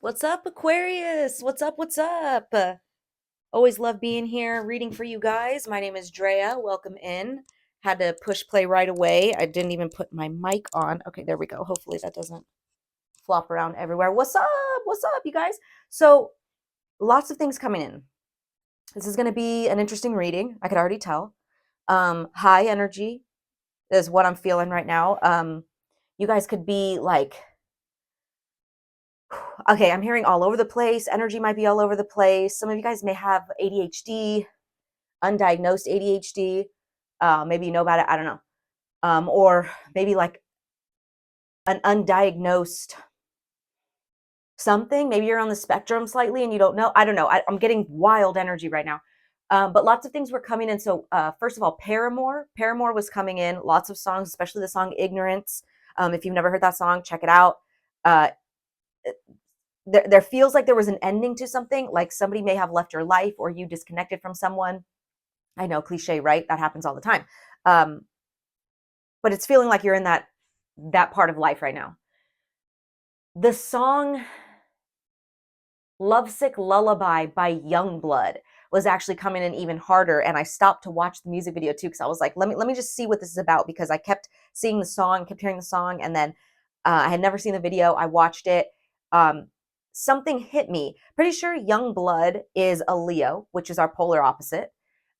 What's up, Aquarius? What's up? What's up? Always love being here reading for you guys. My name is Drea. Welcome in. Had to push play right away. I didn't even put my mic on. Okay, there we go. Hopefully that doesn't flop around everywhere. What's up? What's up, you guys? So, lots of things coming in. This is going to be an interesting reading. I could already tell. High energy is what I'm feeling right now. You guys could be like, okay, I'm hearing all over the place. Energy might be all over the place. Some of you guys may have ADHD, undiagnosed ADHD. Maybe you know about it. I don't know. Or maybe like an undiagnosed something. Maybe you're on the spectrum slightly and you don't know. I don't know. I'm getting wild energy right now. But lots of things were coming in. So first of all, Paramore was coming in. Lots of songs, especially the song Ignorance. If you've never heard that song, check it out. Uh, there feels like there was an ending to something, like somebody may have left your life or you disconnected from someone. I know, cliche, right? That happens all the time. Um, but it's feeling like you're in that part of life right now. The song Lovesick Lullaby by Youngblood was actually coming in even harder, and I stopped to watch the music video too because I was like, let me just see what this is about, because I kept seeing the song, kept hearing the song, and then I had never seen the video. I watched it. Something hit me. Pretty sure Youngblood is a Leo, which is our polar opposite.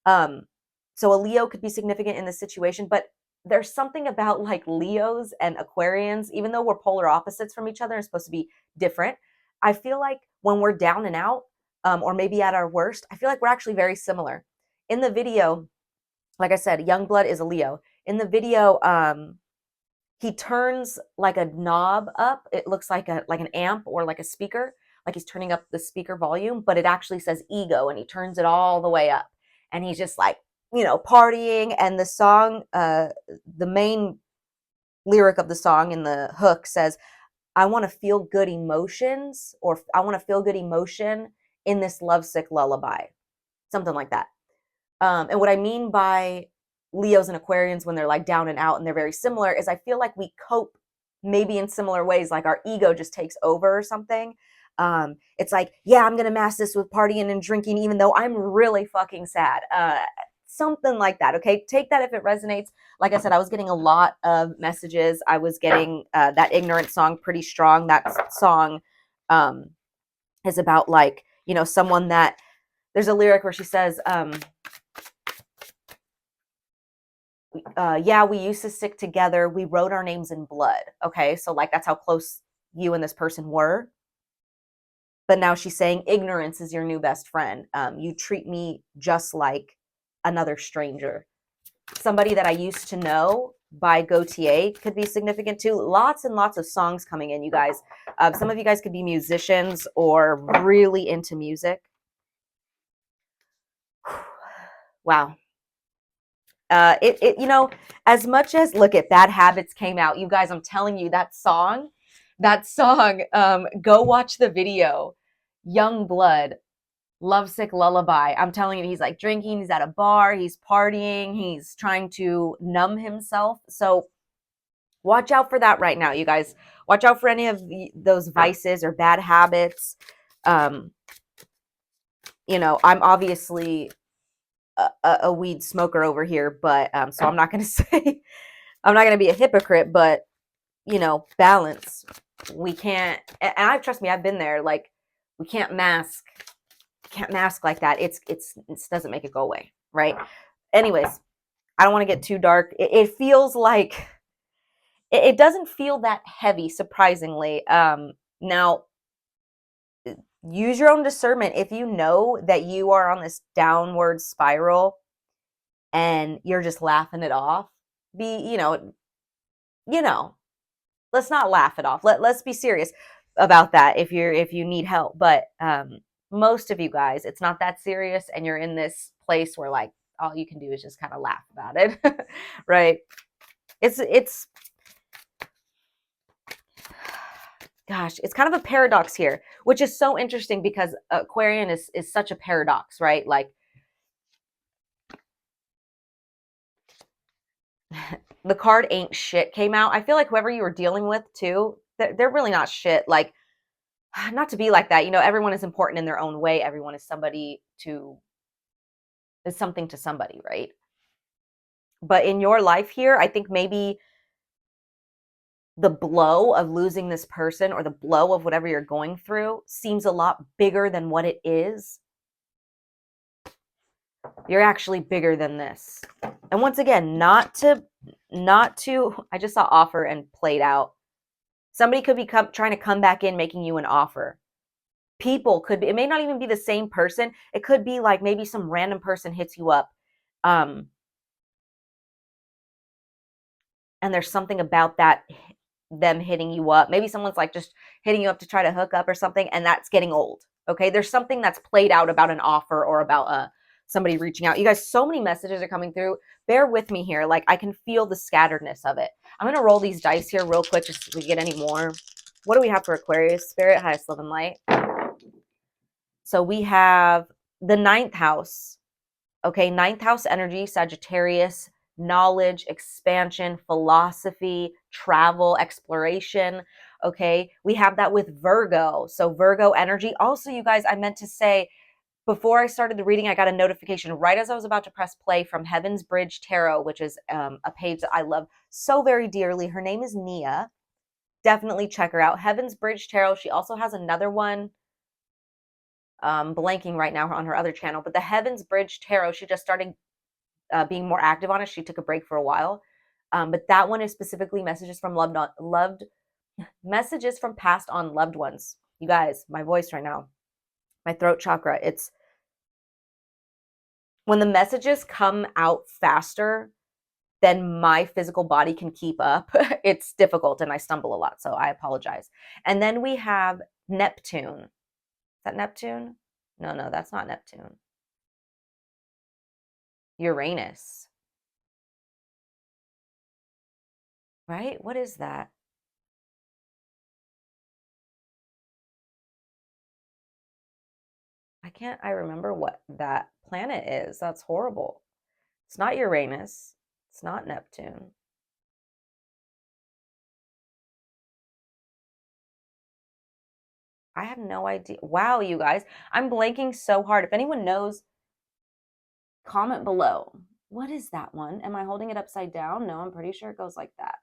Um, so a Leo could be significant in this situation, but there's something about like Leos and Aquarians, even though we're polar opposites from each other and supposed to be different. I feel like when we're down and out, or maybe at our worst, I feel like we're actually very similar. In the video, like I said, Youngblood is a Leo. In the video, he turns like a knob up. It looks like an amp or like a speaker, like he's turning up the speaker volume, but it actually says ego, and he turns it all the way up. And he's just like, partying. And the song, the main lyric of the song in the hook says, I want to feel good emotions, or I want to feel good emotion in this lovesick lullaby. Something like that. And what I mean by Leos and Aquarians when they're like down and out and they're very similar is I feel like we cope maybe in similar ways, like our ego just takes over or something. It's like, yeah, I'm gonna mask this with partying and drinking, even though I'm really fucking sad. Something like that. Okay, take that if it resonates. Like I said, I was getting a lot of messages. I was getting that ignorant song pretty strong. That song um, is about like someone that there's a lyric where she says, yeah, we used to stick together. We wrote our names in blood. Okay. So, like, that's how close you and this person were. But now she's saying ignorance is your new best friend. You treat me just like another stranger. Somebody that I used to know by Gautier could be significant too. Lots and lots of songs coming in, you guys. Some of you guys could be musicians or really into music. Wow. As much as look at Bad Habits came out, you guys, I'm telling you that song, go watch the video. Young Blood, Lovesick Lullaby. I'm telling you, he's like drinking, he's at a bar, he's partying, he's trying to numb himself. So watch out for that right now, you guys. Watch out for any of those vices or bad habits. Um, I'm obviously a weed smoker over here, but so I'm not going to say I'm not going to be a hypocrite, but balance. We can't, and I trust me, I've been there. Like, we can't mask like that. It doesn't make it go away, right? Anyways, I don't want to get too dark. It feels like it doesn't feel that heavy, surprisingly. Now, use your own discernment. If you know that you are on this downward spiral and you're just laughing it off, be you know let's not laugh it off. Let's be serious about that if you need help. But most of you guys, it's not that serious, and you're in this place where like all you can do is just kind of laugh about it, right? It's gosh, it's kind of a paradox here, which is so interesting because Aquarian is such a paradox, right? Like the card ain't shit came out. I feel like whoever you were dealing with too, they're really not shit. Like not to be like that. You know, everyone is important in their own way. Everyone is something to somebody, right? But in your life here, I think maybe the blow of losing this person or the blow of whatever you're going through seems a lot bigger than what it is. You're actually bigger than this. And once again, not to, I just saw offer and played out. Somebody could be trying to come back in, making you an offer. People could be, it may not even be the same person. It could be like maybe some random person hits you up. And there's something about that, them hitting you up. Maybe someone's like just hitting you up to try to hook up or something, and that's getting old. Okay. There's something that's played out about an offer or about somebody reaching out. You guys, so many messages are coming through. Bear with me here. Like I can feel the scatteredness of it. I'm going to roll these dice here real quick just so we get any more. What do we have for Aquarius? Spirit, highest love and light. So we have the 9th house. Okay. 9th house energy, Sagittarius, knowledge, expansion, philosophy, travel, exploration. Okay. We have that with Virgo. So Virgo energy. Also, you guys, I meant to say, before I started the reading, I got a notification right as I was about to press play from Heaven's Bridge Tarot, which is a page that I love so very dearly. Her name is Nia. Definitely check her out. Heaven's Bridge Tarot. She also has another one, blanking right now on her other channel, but the Heaven's Bridge Tarot, she just started being more active on it. She took a break for a while. But that one is specifically messages from messages from passed on loved ones. You guys, my voice right now, my throat chakra, it's when the messages come out faster than my physical body can keep up, it's difficult and I stumble a lot. So I apologize. And then we have Neptune. Is that Neptune? No, that's not Neptune. Uranus. Right? What is that? I remember what that planet is. That's horrible. It's not Uranus. It's not Neptune. I have no idea. Wow, you guys. I'm blanking so hard. If anyone knows, comment below. What is that one? Am I holding it upside down? No, I'm pretty sure it goes like that.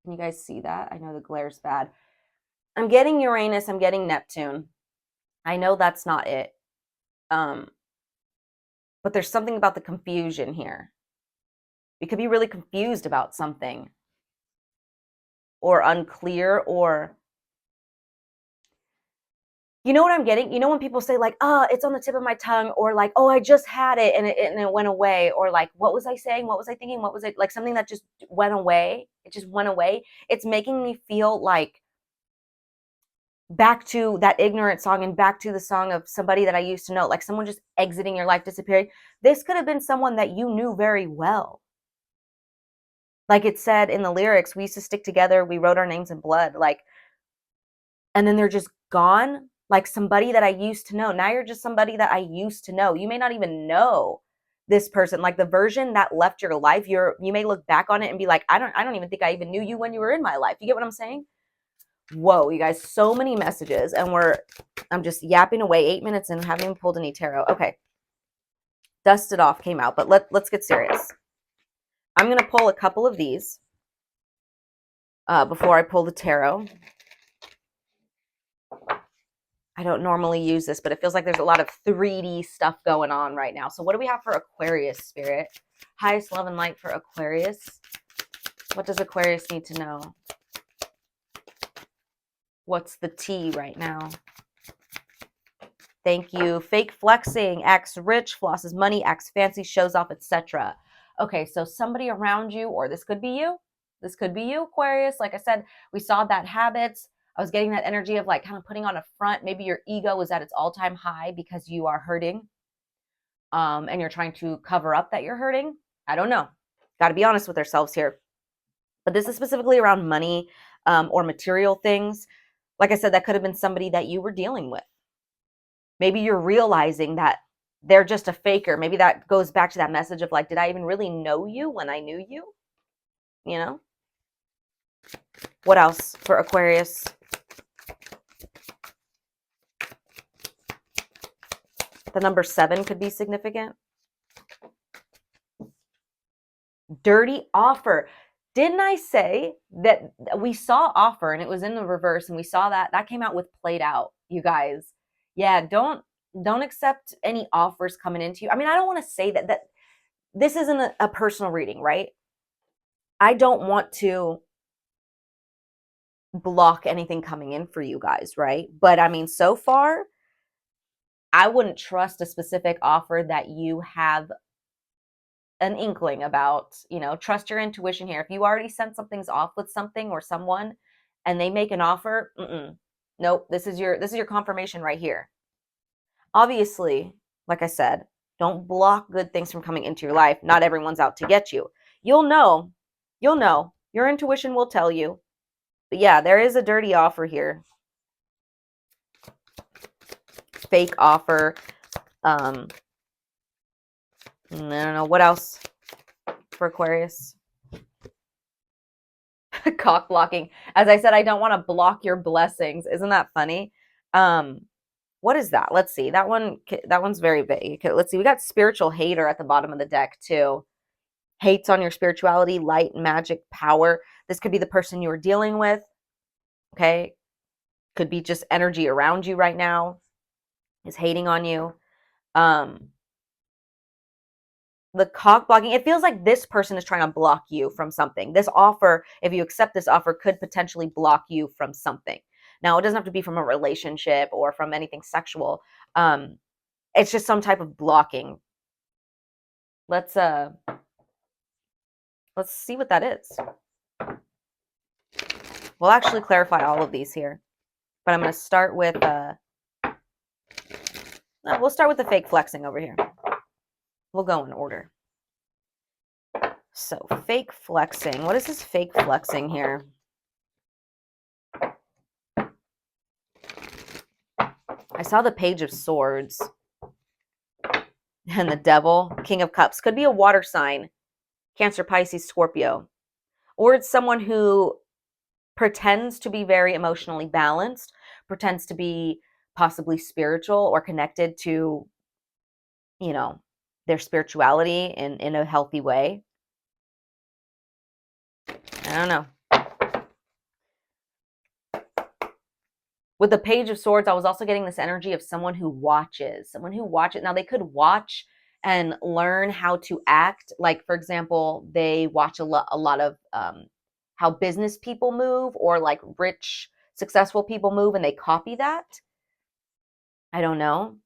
Can you guys see that? I know the glare's bad. I'm getting Uranus. I'm getting Neptune. I know that's not it. But there's something about the confusion here. You could be really confused about something or unclear, or you know what I'm getting? You know when people say like, oh, it's on the tip of my tongue, or like, oh, I just had it and it went away, or like, what was I saying? What was I thinking? What was it? Like something that just went away. It just went away. It's making me feel like back to that ignorant song and back to the song of somebody that I used to know, like someone just exiting your life, disappearing. This could have been someone that you knew very well. Like it said in the lyrics, we used to stick together. We wrote our names in blood. Like, and then they're just gone. Like somebody that I used to know. Now you're just somebody that I used to know. You may not even know this person. Like the version that left your life, you may look back on it and be like, I don't even think I even knew you when you were in my life. You get what I'm saying? Whoa, you guys, so many messages, and I'm just yapping away 8 minutes and haven't even pulled any tarot. Okay. Dusted off came out, but let's get serious. I'm going to pull a couple of these before I pull the tarot. I don't normally use this, but it feels like there's a lot of 3D stuff going on right now. So what do we have for Aquarius, Spirit? Highest love and light for Aquarius. What does Aquarius need to know? What's the tea right now? Thank you. Fake flexing, acts rich, flosses money, acts fancy, shows off, etc. Okay, so somebody around you, or this could be you. This could be you, Aquarius. Like I said, we saw that habits. I was getting that energy of like kind of putting on a front. Maybe your ego is at its all-time high because you are hurting. And you're trying to cover up that you're hurting. I don't know. Got to be honest with ourselves here. But this is specifically around money or material things. Like I said, that could have been somebody that you were dealing with. Maybe you're realizing that they're just a faker. Maybe that goes back to that message of like, did I even really know you when I knew you? You know? What else for Aquarius? The number 7 could be significant. Dirty offer. Didn't I say that we saw offer and it was in the reverse, and we saw that came out with played out, you guys. Yeah, don't accept any offers coming into you. I mean, I don't want to say that this isn't a personal reading, right? I don't want to block anything coming in for you guys, right? But I mean, so far, I wouldn't trust a specific offer that you have an inkling about. Trust your intuition here. If you already sense something's off with something or someone and they make an offer, nope, this is your confirmation right here. Obviously, like I said, don't block good things from coming into your life. Not everyone's out to get you. You'll know. Your intuition will tell you. But yeah, there is a dirty offer here. Fake offer. I don't know what else for Aquarius. Cock blocking. As I said, I don't want to block your blessings. Isn't that funny? What is that? Let's see. That one's very vague. Let's see. We got spiritual hater at the bottom of the deck too. Hates on your spirituality, light, magic, power. This could be the person you are dealing with. Okay. Could be just energy around you right now is hating on you. The cock blocking, it feels like this person is trying to block you from something. This offer, if you accept this offer, could potentially block you from something. Now, it doesn't have to be from a relationship or from anything sexual. It's just some type of blocking. Let's see what that is. We'll actually clarify all of these here, but I'm going to start with we'll start with the fake flexing over here. We'll go in order. So, fake flexing. What is this fake flexing here? I saw the Page of Swords and the Devil, King of Cups. Could be a water sign, Cancer, Pisces, Scorpio. Or it's someone who pretends to be very emotionally balanced, pretends to be possibly spiritual or connected to, their spirituality in a healthy way. I don't know. With the Page of Swords, I was also getting this energy of someone who watches. Now, they could watch and learn how to act. Like, for example, they watch a lot of how business people move, or like rich, successful people move, and they copy that. I don't know.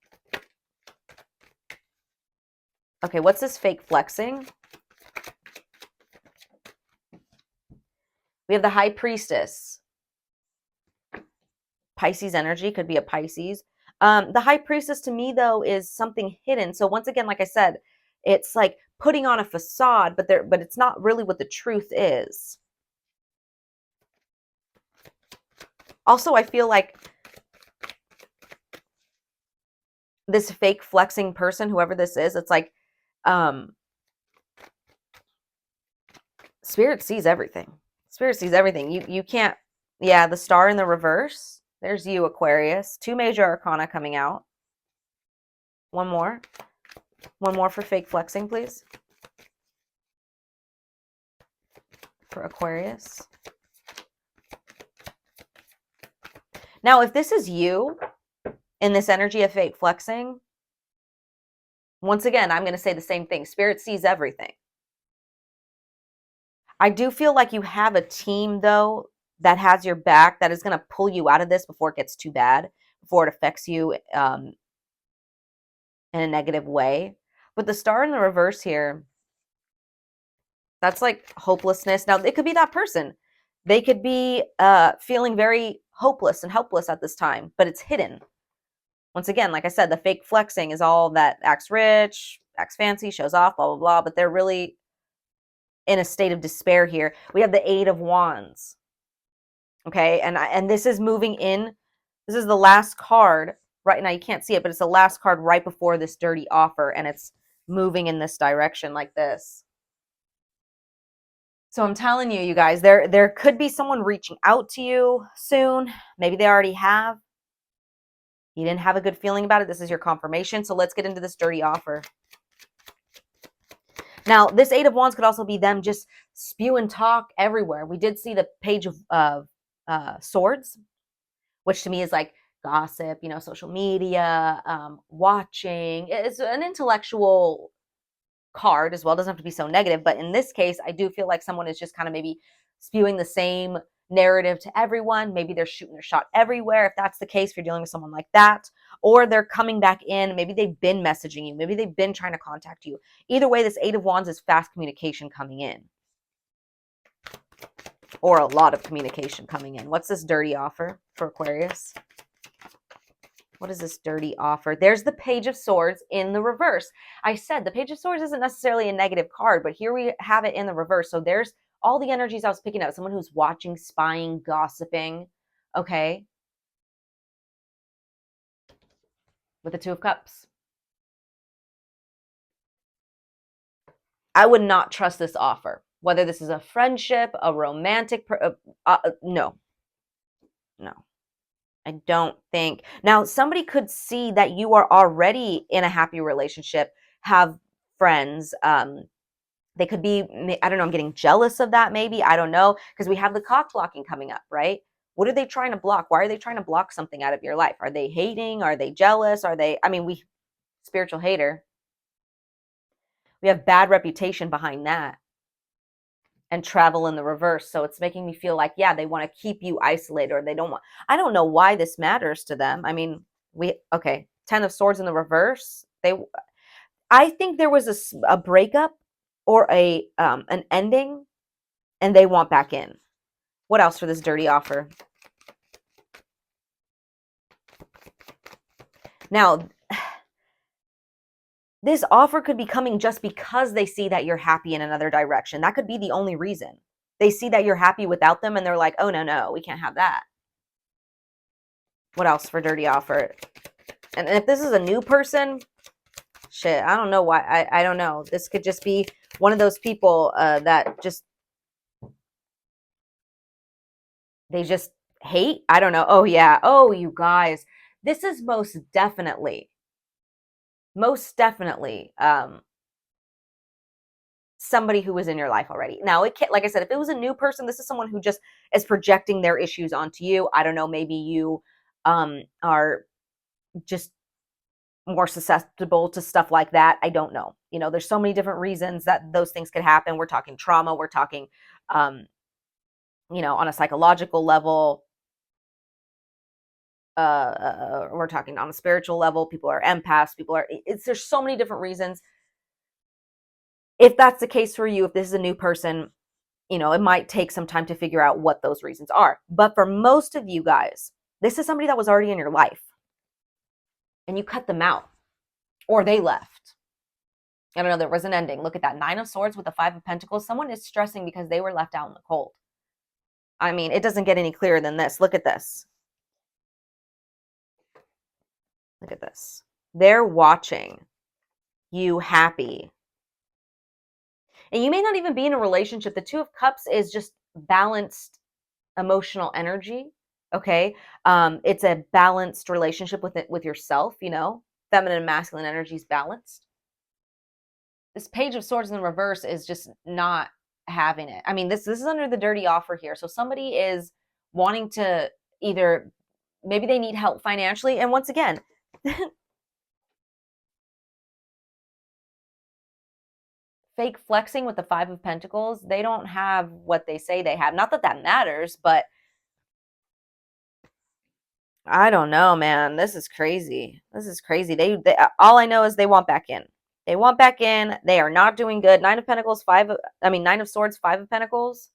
Okay, what's this fake flexing? We have the High Priestess. Pisces energy, could be a Pisces. The High Priestess to me, though, is something hidden. So once again, like I said, it's like putting on a facade, but it's not really what the truth is. Also, I feel like this fake flexing person, whoever this is, it's like Spirit sees everything. Spirit sees everything. You can't. Yeah, the Star in the reverse. There's you, Aquarius. 2 major arcana coming out. One more. One more for fake flexing, please. For Aquarius. Now, if this is you in this energy of fake flexing, once again, I'm going to say the same thing. Spirit sees everything. I do feel like you have a team, though, that has your back, that is going to pull you out of this before it gets too bad, before it affects you in a negative way. But the Star in the reverse here, that's like hopelessness. Now, it could be that person. They could be feeling very hopeless and helpless at this time, but it's hidden. Once again, like I said, the fake flexing is all that acts rich, acts fancy, shows off, blah, blah, blah, but they're really in a state of despair here. We have the 8 of Wands. Okay, and this is moving in. This is the last card. Right now, you can't see it, but it's the last card right before this dirty offer, and it's moving in this direction like this. So I'm telling you, you guys, there could be someone reaching out to you soon. Maybe they already have. You didn't have a good feeling about it. This is your confirmation. So let's get into this dirty offer. Now, this Eight of Wands could also be them just spewing talk everywhere. We did see the Page of Swords, which to me is like gossip, social media, watching. It's an intellectual card as well. It doesn't have to be so negative. But in this case, I do feel like someone is just kind of maybe spewing the same narrative to everyone. Maybe they're shooting their shot everywhere. If that's the case, if you're dealing with someone like that, or they're coming back in, maybe they've been messaging you, maybe they've been trying to contact you. Either way, this Eight of Wands is fast communication coming in, or a lot of communication coming in. What's this dirty offer for Aquarius? What is this dirty offer? There's the Page of Swords in the reverse. I said the Page of Swords isn't necessarily a negative card, but here we have it in the reverse. So there's all the energies I was picking up. Someone who's watching, spying, gossiping, okay? With the Two of Cups. I would not trust this offer. Whether this is a friendship, a romantic, no. I don't think. Now, somebody could see that you are already in a happy relationship, have friends. They could be, I don't know, I'm getting jealous of that maybe. I don't know, because we have the cock blocking coming up, right? What are they trying to block? Why are they trying to block something out of your life? Are they hating? Are they jealous? Are they, spiritual hater. We have bad reputation behind that. And travel in the reverse. So it's making me feel like, yeah, they want to keep you isolated, or they don't want, I don't know why this matters to them. Okay, 10 of Swords in the reverse. I think there was a breakup or an ending, and they want back in. What else for this dirty offer? Now, this offer could be coming just because they see that you're happy in another direction. That could be the only reason. They see that you're happy without them, and they're like, oh, no, we can't have that. What else for dirty offer? And if this is a new person, shit, I don't know why. I don't know. This could just be one of those people that they just hate. I don't know. Oh, yeah. Oh, you guys. This is most definitely somebody who was in your life already. Now, it can't, like I said, if it was a new person, this is someone who just is projecting their issues onto you. I don't know, maybe you are just more susceptible to stuff like that. I don't know. There's so many different reasons that those things could happen. We're talking trauma. We're talking, on a psychological level. We're talking on a spiritual level. People are empaths. There's so many different reasons. If that's the case for you, if this is a new person, it might take some time to figure out what those reasons are. But for most of you guys, this is somebody that was already in your life, and you cut them out, or they left. I don't know, there was an ending. Look at that. 9 of Swords with the 5 of Pentacles. Someone is stressing because they were left out in the cold. It doesn't get any clearer than this. Look at this. Look at this. They're watching you happy. And you may not even be in a relationship. The 2 of Cups is just balanced emotional energy. Okay. It's a balanced relationship with yourself, feminine and masculine energy is balanced. This Page of Swords in the reverse is just not having it. This is under the dirty offer here. So somebody is wanting to either, maybe they need help financially. And once again, fake flexing with the 5 of Pentacles, they don't have what they say they have. Not that that matters, but I don't know, man. This is crazy. They all I know is they want back in. They want back in. They are not doing good. 9 of Pentacles, 9 of Swords, 5 of Pentacles.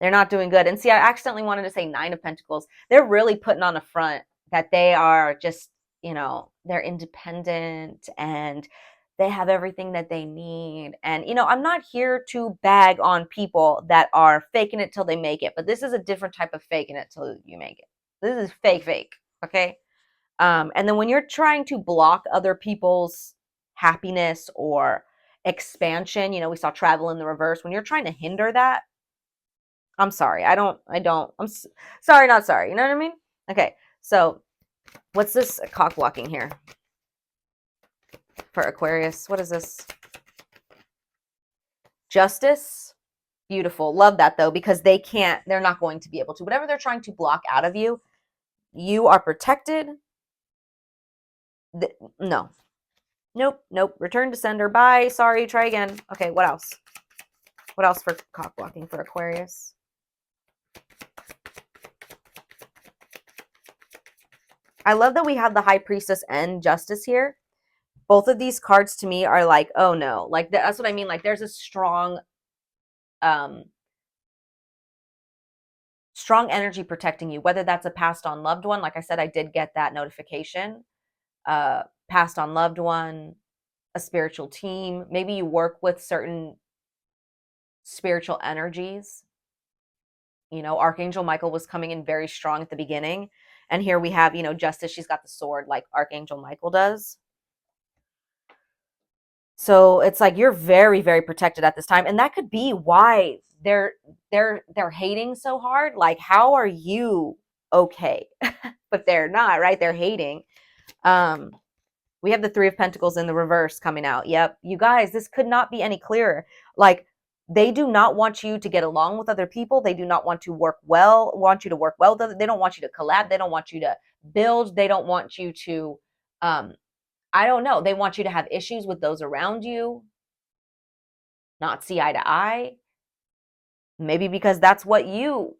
They're not doing good. And see, I accidentally wanted to say 9 of Pentacles. They're really putting on a front that they are just, they're independent and they have everything that they need. And, I'm not here to bag on people that are faking it till they make it, but this is a different type of faking it till you make it. This is fake, okay? And then when you're trying to block other people's happiness or expansion, we saw travel in the reverse. When you're trying to hinder that, I'm sorry. I'm sorry, not sorry. You know what I mean? Okay. So what's this cock blocking here for Aquarius? What is this? Justice. Beautiful. Love that though, because they're not going to be able to. Whatever they're trying to block out of you, you are protected. No. Nope. Nope. Return to sender. Bye. Sorry. Try again. Okay. What else? What else for cock blocking for Aquarius? I love that we have the High Priestess and Justice here. Both of these cards to me are like, oh no. Like, that's what I mean. Like, there's a strong energy protecting you, whether that's a passed on loved one. Like I said, I did get that notification. Passed on loved one, a spiritual team. Maybe you work with certain spiritual energies. You know, Archangel Michael was coming in very strong at the beginning. And here we have, you know, Justice. She's got the sword like Archangel Michael does. So it's like you're very, very protected at this time. And that could be why they're hating so hard. Like, how are you okay? But they're not, right? They're hating. We have the Three of Pentacles in the reverse coming out. Yep. You guys, this could not be any clearer. Like, they do not want you to get along with other people. They do not want to want you to work well with others. They don't want you to collab. They don't want you to build. They don't want you to, I don't know. They want you to have issues with those around you, not see eye to eye. Maybe because that's what you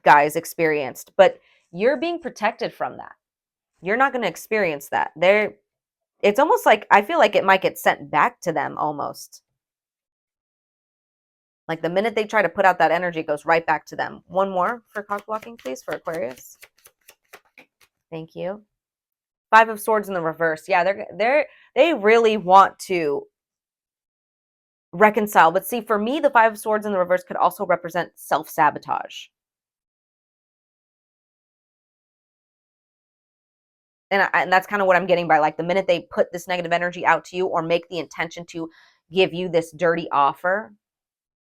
guys experienced, but you're being protected from that. You're not going to experience that. It's almost like, I feel like it might get sent back to them almost. Like the minute they try to put out that energy, it goes right back to them. One more for cock blocking, please, for Aquarius. Thank you. Five of Swords in the reverse. Yeah, they really want to reconcile. But see, for me, the Five of Swords in the reverse could also represent self-sabotage. And that's kind of what I'm getting by, like, the minute they put this negative energy out to you or make the intention to give you this dirty offer,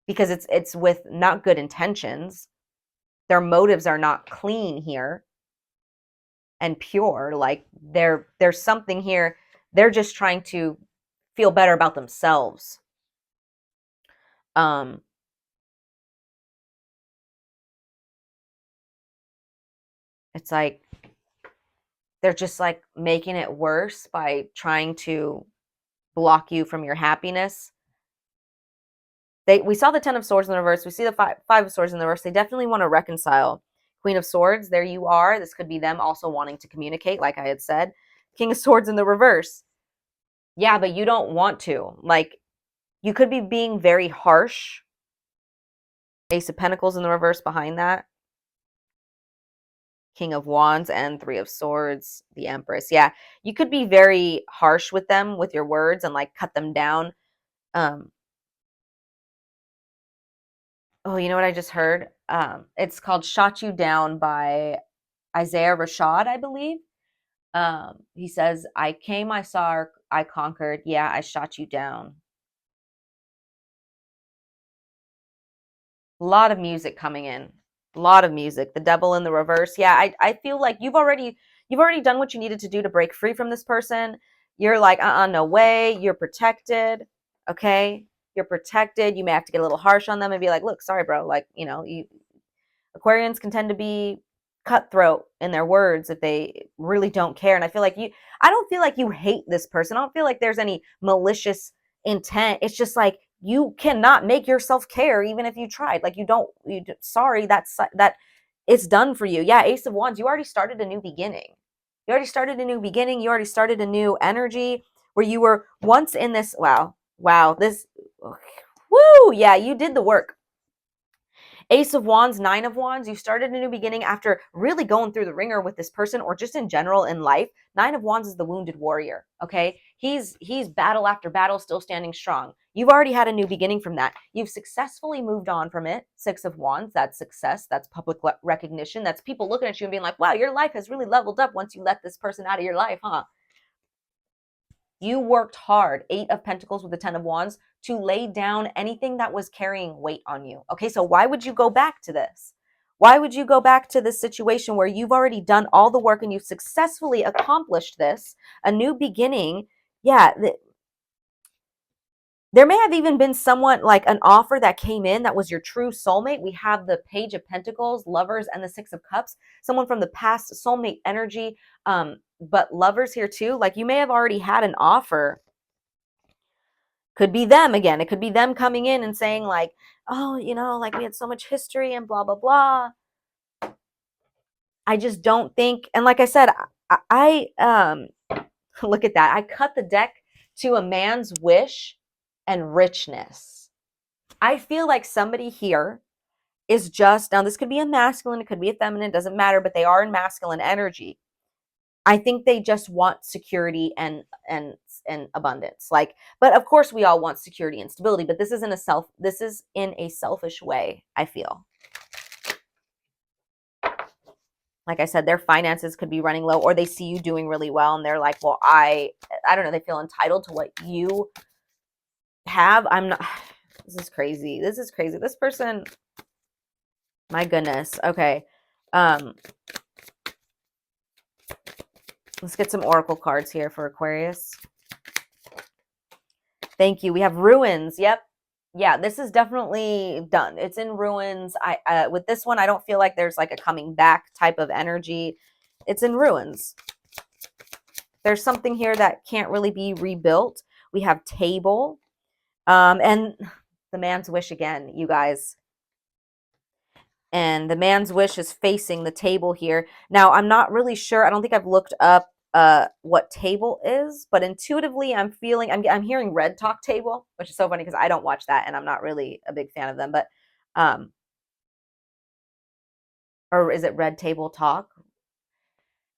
because it's with not good intentions. Their motives are not clean here and pure. Like, there's something here. They're just trying to feel better about themselves. It's like they're just like making it worse by trying to block you from your happiness. We saw the Ten of Swords in the reverse. We see the five of Swords in the reverse. They definitely want to reconcile. Queen of Swords, there you are. This could be them also wanting to communicate, like I had said. King of Swords in the reverse. Yeah, but you don't want to. Like, you could be being very harsh. Ace of Pentacles in the reverse behind that. King of Wands and Three of Swords, the Empress. Yeah, you could be very harsh with them with your words and like cut them down. Oh, you know what I just heard? It's called Shot You Down by Isaiah Rashad, I believe. He says, I came, I saw, I conquered. Yeah, I shot you down. A lot of music coming in. A lot of music. The Devil in the reverse. Yeah, I feel like you've already done what you needed to do to break free from this person. You're like, no way. You're protected. Okay? You're protected. You may have to get a little harsh on them and be like, look, sorry, bro. Like, you know, Aquarians can tend to be cutthroat in their words if they really don't care. And I don't feel like you hate this person. I don't feel like there's any malicious intent. It's just like, you cannot make yourself care even if you tried. Like, sorry, that it's done for you. Yeah, Ace of Wands, you already started a new beginning. You already started a new beginning. You already started a new energy where you were once in this, wow, this, woo, yeah, you did the work. Ace of Wands, Nine of Wands, you started a new beginning after really going through the ringer with this person or just in general in life. Nine of Wands is the wounded warrior, okay? He's battle after battle, still standing strong. You've already had a new beginning from that. You've successfully moved on from it. Six of Wands, that's success. That's public recognition. That's people looking at you and being like, wow, your life has really leveled up once you let this person out of your life, huh? You worked hard, Eight of Pentacles with the Ten of Wands, to lay down anything that was carrying weight on you. Okay, so why would you go back to this? Why would you go back to this situation where you've already done all the work and you've successfully accomplished this, a new beginning? Yeah, there may have even been someone like an offer that came in that was your true soulmate. We have the Page of Pentacles, Lovers, and the Six of Cups. Someone from the past, soulmate energy, but lovers here too. Like you may have already had an offer. Could be them again. It could be them coming in and saying like, oh, like we had so much history and blah, blah, blah. I just don't think, and like I said, I look at that. I cut the deck to a man's wish and richness. I feel like somebody here is just, now this could be a masculine, it could be a feminine, it doesn't matter, but they are in masculine energy. I think they just want security and abundance. Like, but of course we all want security and stability, but this is in a selfish way, I feel. Like I said, their finances could be running low, or they see you doing really well and they're like, well, I don't know, they feel entitled to what you have. I'm not, this is crazy. This is crazy. This person, my goodness. Okay. Let's get some oracle cards here for Aquarius. Thank you. We have ruins. Yep. Yeah, this is definitely done. It's in ruins. With this one, I don't feel like there's like a coming back type of energy. It's in ruins. There's something here that can't really be rebuilt. We have table. And the man's wish again, you guys. And the man's wish is facing the table here. Now, I'm not really sure. I don't think I've looked up what table is, but intuitively I'm hearing Red Talk Table, which is so funny because I don't watch that and I'm not really a big fan of them, but or is it Red Table Talk?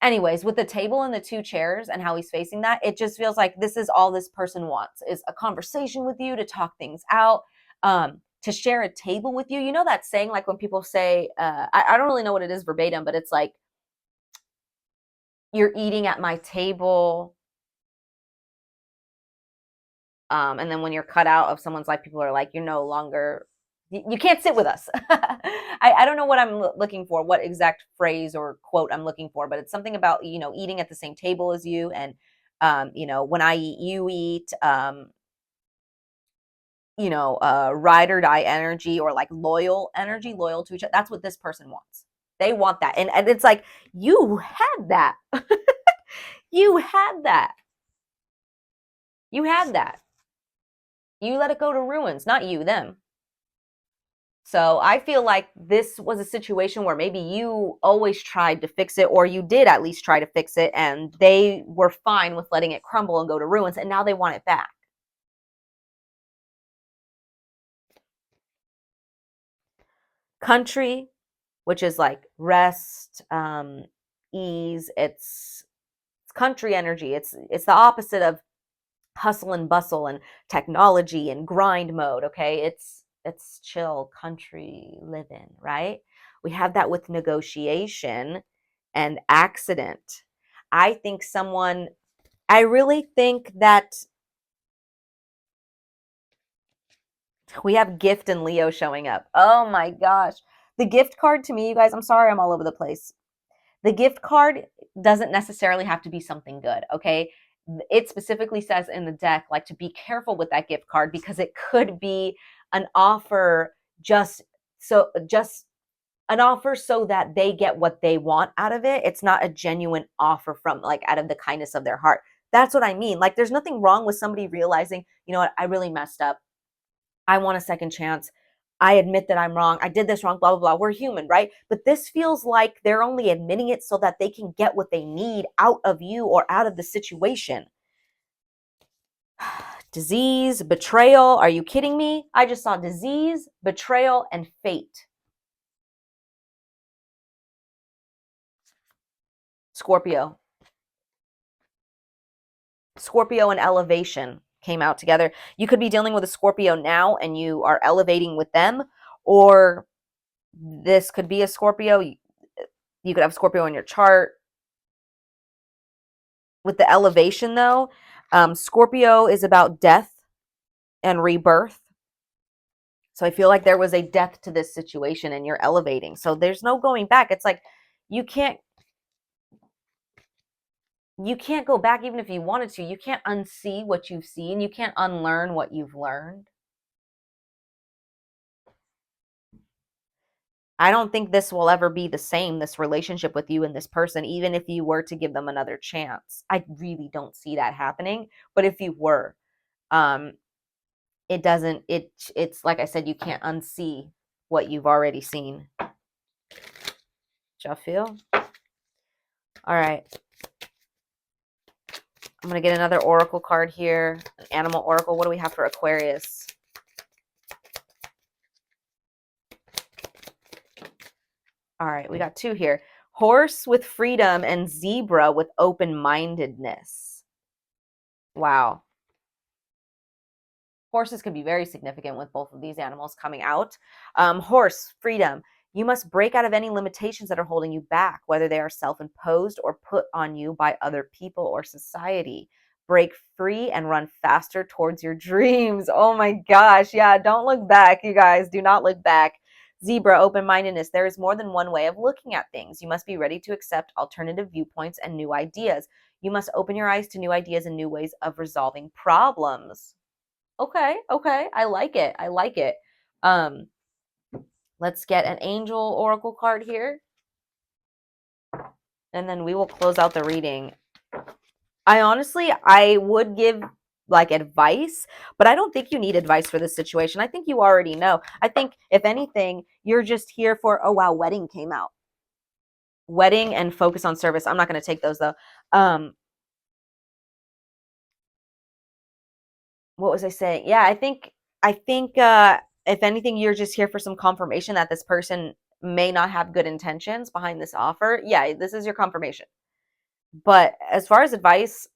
Anyways, with the table and the two chairs and how he's facing that, it just feels like this is all this person wants, is a conversation with you, to talk things out, to share a table with you. You know that saying, like when people say, I don't really know what it is verbatim, but it's like, you're eating at my table. And then when you're cut out of someone's life, people are like, you're no longer, you can't sit with us. I don't know what I'm looking for, what exact phrase or quote I'm looking for, but it's something about, eating at the same table as you. And, when I eat, you eat, ride or die energy, or like loyal energy, loyal to each other. That's what this person wants. They want that. And it's like, you had that. You had that. You had that. You let it go to ruins, not you, them. So I feel like this was a situation where maybe you always tried to fix it, or you did at least try to fix it, and they were fine with letting it crumble and go to ruins, and now they want it back. Country, which is like rest, ease. It's country energy. It's the opposite of hustle and bustle and technology and grind mode. Okay, it's chill country living, right? We have that with negotiation and accident. I really think that we have gift and Leo showing up. Oh my gosh. The gift card, to me, you guys, I'm sorry I'm all over the place. The gift card doesn't necessarily have to be something good, okay? It specifically says in the deck, like, to be careful with that gift card, because it could be an offer just an offer so that they get what they want out of it. It's not a genuine offer from, like, out of the kindness of their heart. That's what I mean. Like, there's nothing wrong with somebody realizing, you know what, I really messed up. I want a second chance. I admit that I'm wrong. I did this wrong, blah, blah, blah. We're human, right? But this feels like they're only admitting it so that they can get what they need out of you or out of the situation. Disease, betrayal. Are you kidding me? I just saw disease, betrayal, and fate. Scorpio. Scorpio and elevation came out together. You could be dealing with a Scorpio now and you are elevating with them, or this could be a Scorpio. You could have Scorpio in your chart. With the elevation, though, Scorpio is about death and rebirth. So I feel like there was a death to this situation and you're elevating. So there's no going back. It's like you can't go back even if you wanted to. You can't unsee what you've seen. You can't unlearn what you've learned. I don't think this will ever be the same, this relationship with you and this person, even if you were to give them another chance. I really don't see that happening. But if you were, um, it doesn't, it's like I said, you can't unsee what you've already seen. Y'all feel? All right. I'm going to get another oracle card here, an animal oracle. What do we have for Aquarius? All right, we got two here. Horse with freedom and zebra with open-mindedness. Wow. Horses can be very significant with both of these animals coming out. Horse, freedom. You must break out of any limitations that are holding you back, whether they are self-imposed or put on you by other people or society. Break free and run faster towards your dreams. Oh my gosh. Yeah, don't look back, you guys. Do not look back. Zebra, open-mindedness. There is more than one way of looking at things. You must be ready to accept alternative viewpoints and new ideas. You must open your eyes to new ideas and new ways of resolving problems. Okay, okay. I like it. I like it. Um, let's get an angel oracle card here. And then we will close out the reading. I would give like advice, but I don't think you need advice for this situation. I think you already know. I think if anything, you're just here for, oh wow, wedding came out. Wedding and focus on service. I'm not going to take those though. What was I saying? Yeah, I think if anything, you're just here for some confirmation that this person may not have good intentions behind this offer. Yeah, this is your confirmation. But as far as advice,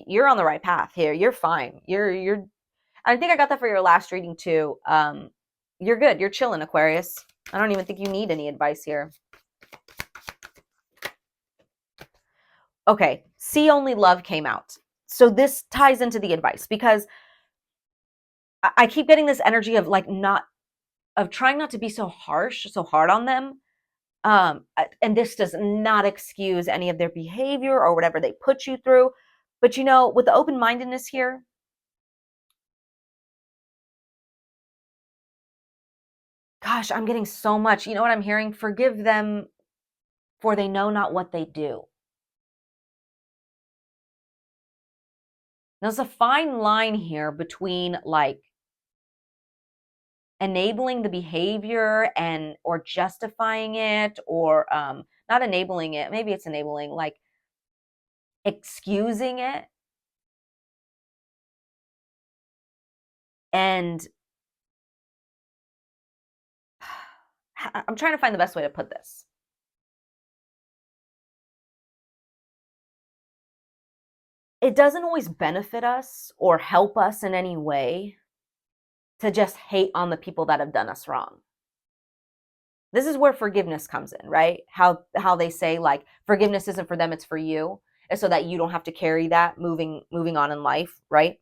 you're on the right path here. You're fine. You're I think I got that for your last reading too. You're good. You're chilling, Aquarius. I don't even think you need any advice here. Okay, see only love came out. So this ties into the advice because I keep getting this energy of like not of trying not to be so harsh, so hard on them. And this does not excuse any of their behavior or whatever they put you through. But you know, with the open-mindedness here, gosh, I'm getting so much. You know what I'm hearing? Forgive them, for they know not what they do. There's a fine line here between like enabling the behavior and or justifying it or not enabling it. Maybe it's enabling, like excusing it. And I'm trying to find the best way to put this. It doesn't always benefit us or help us in any way to just hate on the people that have done us wrong. This is where forgiveness comes in, right? How they say like forgiveness isn't for them, it's for you. And so that you don't have to carry that moving on in life, right?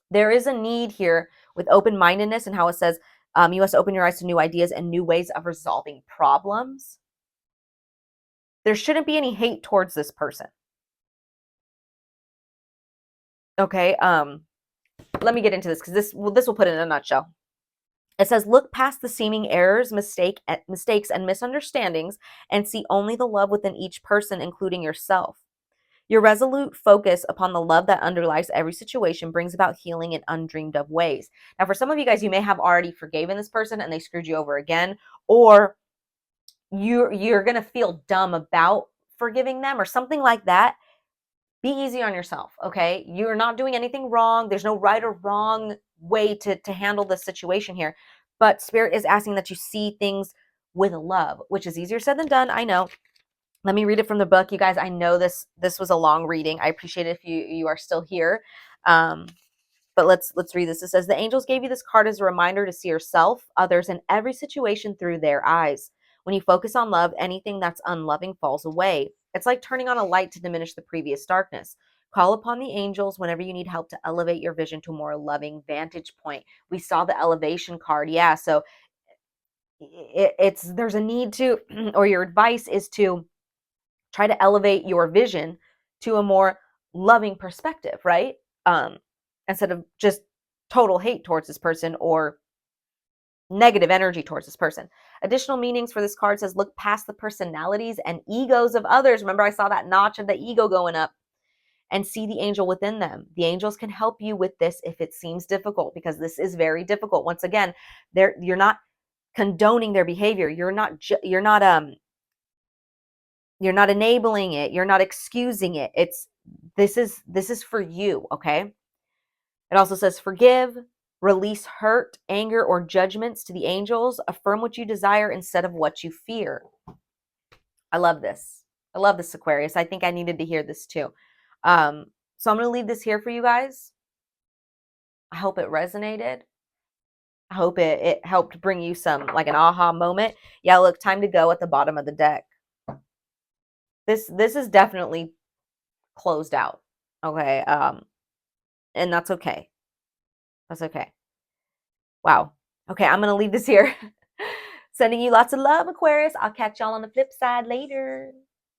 There is a need here with open-mindedness and how it says you must open your eyes to new ideas and new ways of resolving problems. There shouldn't be any hate towards this person. Okay, let me get into this because this will put it in a nutshell. It says, look past the seeming errors, mistakes, and misunderstandings and see only the love within each person, including yourself. Your resolute focus upon the love that underlies every situation brings about healing in undreamed of ways. Now, for some of you guys, you may have already forgiven this person and they screwed you over again, or you're going to feel dumb about forgiving them or something like that. Be easy on yourself, okay? You're not doing anything wrong. There's no right or wrong way to handle this situation here. But Spirit is asking that you see things with love, which is easier said than done. I know. Let me read it from the book. You guys, I know this was a long reading. I appreciate it if you are still here. But let's read this. It says, the angels gave you this card as a reminder to see yourself, others, and every situation through their eyes. When you focus on love, anything that's unloving falls away. It's like turning on a light to diminish the previous darkness. Call upon the angels whenever you need help to elevate your vision to a more loving vantage point. We saw the elevation card. Yeah, so it's there's a need to, or your advice is to try to elevate your vision to a more loving perspective, right? Um, Instead of just total hate towards this person or negative energy towards this person. Additional meanings for this card says look past the personalities and egos of others. Remember, I saw that notch of the ego going up, and see the angel within them. The angels can help you with this if it seems difficult, because this is very difficult. Once again, you're not condoning their behavior. You're not enabling it. You're not excusing it. This is for you, okay? It also says forgive, release hurt, anger, or judgments to the angels. Affirm what you desire instead of what you fear. I love this. I love this, Aquarius. I think I needed to hear this too. So I'm going to leave this here for you guys. I hope it resonated. I hope it helped bring you some, like an aha moment. Yeah, look, time to go at the bottom of the deck. This is definitely closed out. Okay. And that's okay. That's okay. Wow. Okay, I'm gonna leave this here. Sending you lots of love, Aquarius. I'll catch y'all on the flip side later.